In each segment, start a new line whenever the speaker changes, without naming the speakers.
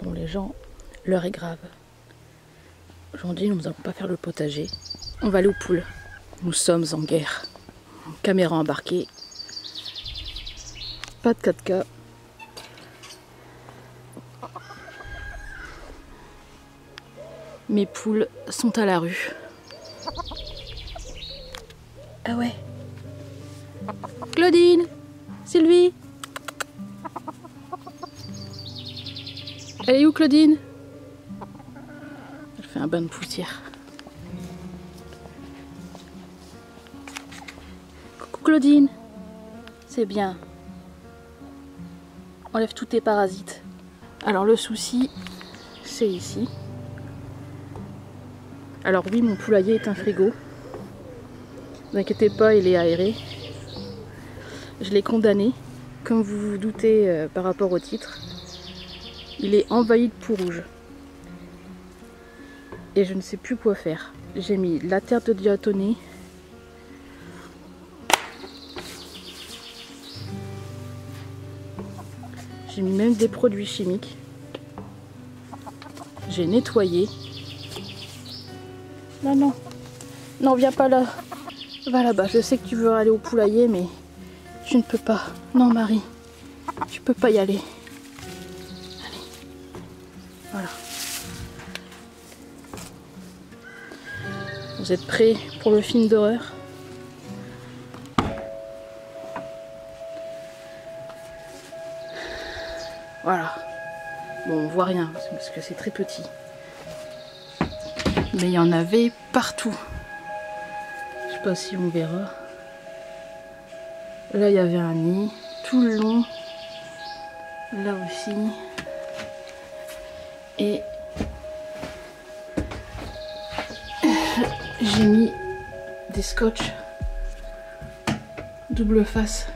Bon, les gens, l'heure est grave. Aujourd'hui, nous n'allons pas faire le potager. On va aller aux poules. Nous sommes en guerre. Caméra embarquée. Pas de 4K. Mes poules sont à la rue. Ah ouais. Claudine, Sylvie. Elle est où Claudine? Elle fait un bain de poussière. Coucou Claudine. C'est bien. Enlève tous tes parasites. Alors le souci, c'est ici. Alors oui, mon poulailler est un frigo. Ne vous inquiétez pas, il est aéré. Je l'ai condamné, comme vous vous doutez par rapport au titre. Il est envahi de poux rouges. Et je ne sais plus quoi faire. J'ai mis la terre de diatomée. J'ai mis même des produits chimiques. J'ai nettoyé. Non, non. Non, viens pas là. Va là-bas. Je sais que tu veux aller au poulailler, mais tu ne peux pas. Non, Marie. Tu peux pas y aller. Allez. Voilà. Vous êtes prêts pour le film d'horreur? Voilà. Bon, on voit rien parce que c'est très petit. Mais il y en avait partout. Je sais pas si on verra. Là, il y avait un nid tout le long. Là aussi. Et j'ai mis des scotch double face.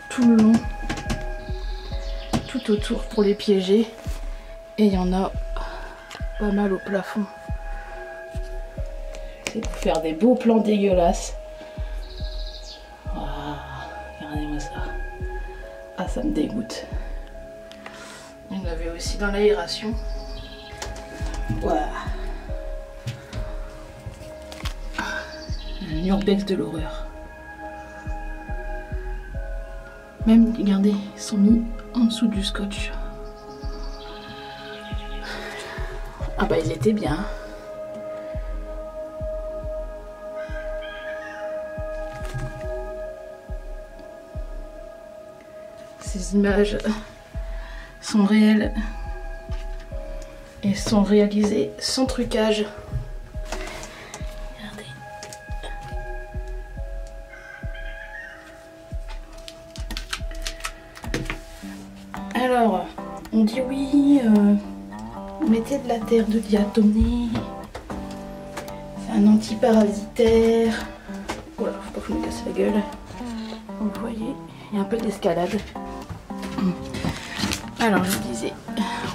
Tout le long, tout autour pour les piéger, et il y en a pas mal au plafond. C'est pour faire des beaux plans dégueulasses. Ah, regardez-moi ça. Ah, ça me dégoûte. Il y en avait aussi dans l'aération. Voilà. Un urbex de l'horreur. Même, regardez, ils sont mis en dessous du scotch. Ah bah il était bien. Ces images sont réelles et sont réalisées sans trucage. Alors, on dit oui, mettez de la terre de diatomée, c'est un antiparasitaire. Voilà, faut pas que je me casse la gueule. Vous voyez, il y a un peu d'escalade. Alors, je vous disais,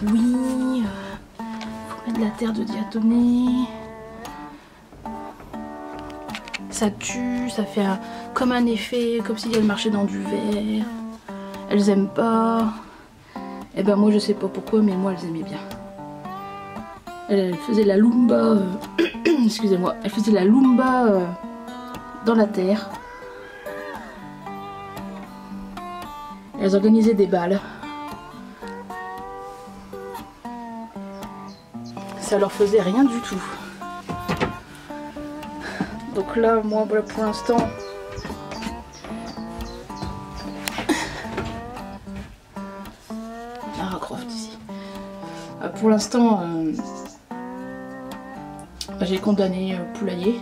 oui, faut mettre de la terre de diatomée. Ça tue, ça fait comme un effet, comme si elles marchaient dans du verre. Elles aiment pas. Et ben moi je sais pas pourquoi, mais moi elles aimaient bien. Elle faisait la lumba, excusez-moi, elle faisait la lumba dans la terre. Elles organisaient des balles. Ça leur faisait rien du tout. Donc là, moi voilà, pour l'instant, pour l'instant, j'ai condamné poulailler.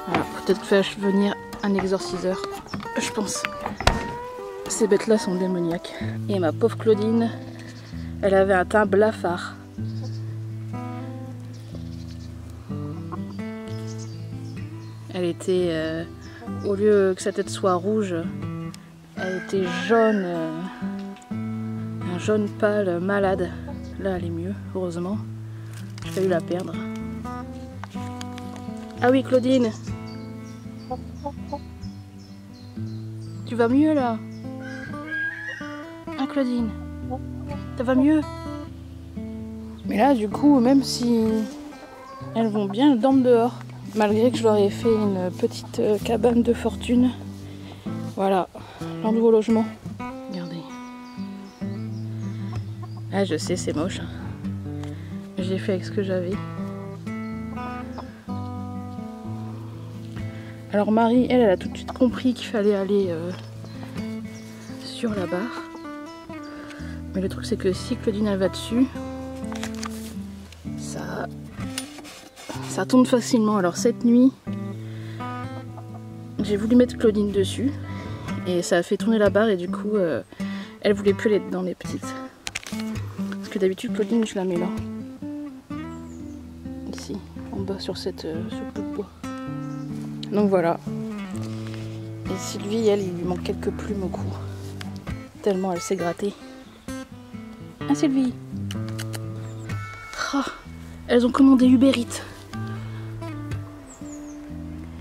Voilà, peut-être faire venir un exorciseur, je pense. Ces bêtes-là sont démoniaques. Et ma pauvre Claudine, elle avait un teint blafard. Elle était, au lieu que sa tête soit rouge, elle était jaune, un jaune pâle, malade. Là, elle est mieux, heureusement. Je failli la perdre. Ah oui, Claudine. Tu vas mieux là? Hein, Claudine? Ça va mieux? Mais là, du coup, même si elles vont bien, elles dorment dehors. Malgré que je leur ai fait une petite cabane de fortune. Voilà, leur nouveau logement. Regardez. Ah, je sais, c'est moche. J'ai fait avec ce que j'avais. Alors Marie, elle a tout de suite compris qu'il fallait aller sur la barre. Mais le truc c'est que si Claudine elle va dessus, ça tombe facilement. Alors cette nuit, j'ai voulu mettre Claudine dessus et ça a fait tourner la barre et du coup elle voulait plus aller dedans les petites. Parce que d'habitude Claudine je la mets là. Ici, en bas sur ce bout de bois. Donc voilà. Et Sylvie, elle, il lui manque quelques plumes au cou. Tellement elle s'est grattée. Ah Sylvie. Oh, elles ont commandé Uber Eats.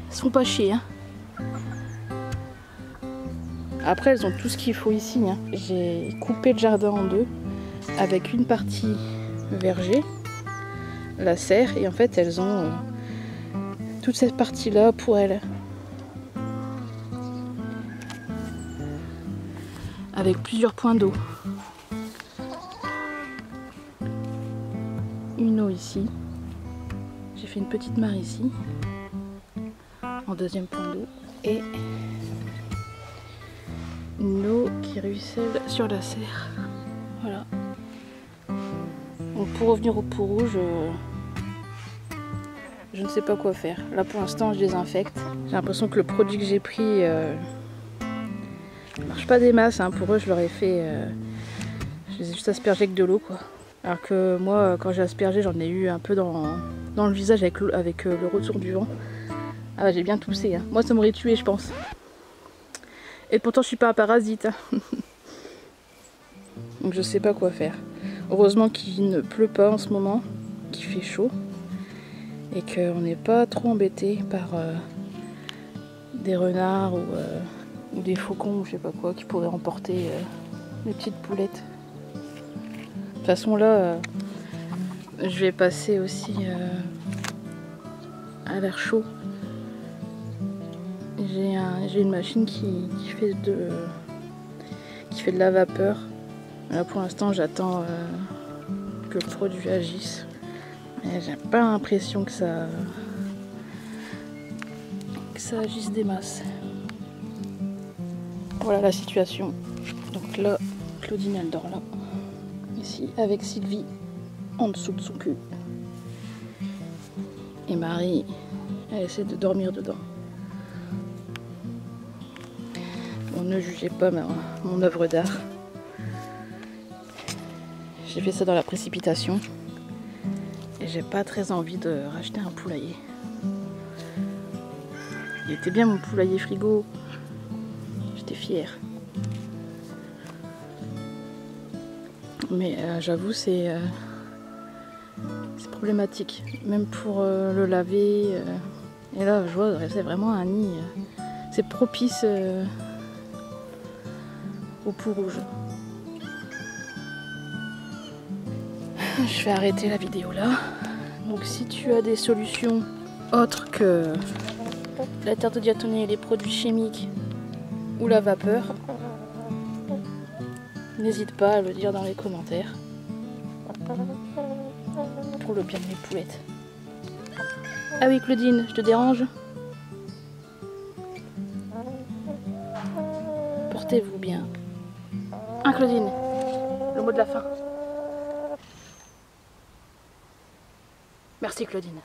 Elles sont pas chiées, hein. Après elles ont tout ce qu'il faut ici, hein. J'ai coupé le jardin en deux avec une partie verger, la serre, et en fait elles ont toute cette partie là pour elles. Avec plusieurs points d'eau. Une eau ici. J'ai fait une petite mare ici. En deuxième point d'eau. Et une eau qui ruisselle sur la serre. Voilà. Donc pour revenir au pot rouge, je ne sais pas quoi faire. Là pour l'instant je désinfecte. J'ai l'impression que le produit que j'ai pris marche pas des masses, hein. Pour eux je leur ai fait je les ai juste aspergés avec de l'eau quoi. Alors que moi quand j'ai aspergé j'en ai eu un peu dans le visage avec le retour du vent. Ah j'ai bien toussé, hein. Moi ça m'aurait tué je pense. Et pourtant je suis pas un parasite, hein. Donc je sais pas quoi faire. Heureusement qu'il ne pleut pas en ce moment, qu'il fait chaud. Et qu'on n'est pas trop embêté par des renards ou des faucons ou je sais pas quoi qui pourraient emporter les petites poulettes. De toute façon là, je vais passer aussi à l'air chaud. J'ai une machine qui fait de la vapeur. Là pour l'instant j'attends que le produit agisse. Mais j'ai pas l'impression que ça agisse des masses. Voilà la situation. Donc là, Claudine elle dort là. Ici avec Sylvie en dessous de son cul. Et Marie, elle essaie de dormir dedans. Bon, ne jugez pas mon œuvre d'art. J'ai fait ça dans la précipitation. Et j'ai pas très envie de racheter un poulailler. Il était bien mon poulailler frigo. J'étais fière. Mais j'avoue c'est problématique. Même pour le laver. Et là je vois c'est vraiment un nid. C'est propice au pou rouge. Je vais arrêter la vidéo là. Donc si tu as des solutions autres que la terre de diatomée, les produits chimiques ou la vapeur, n'hésite pas à le dire dans les commentaires. Pour le bien de mes poulettes. Ah oui Claudine, je te dérange? Portez-vous bien. Ah Claudine, le mot de la fin. Merci Claudine.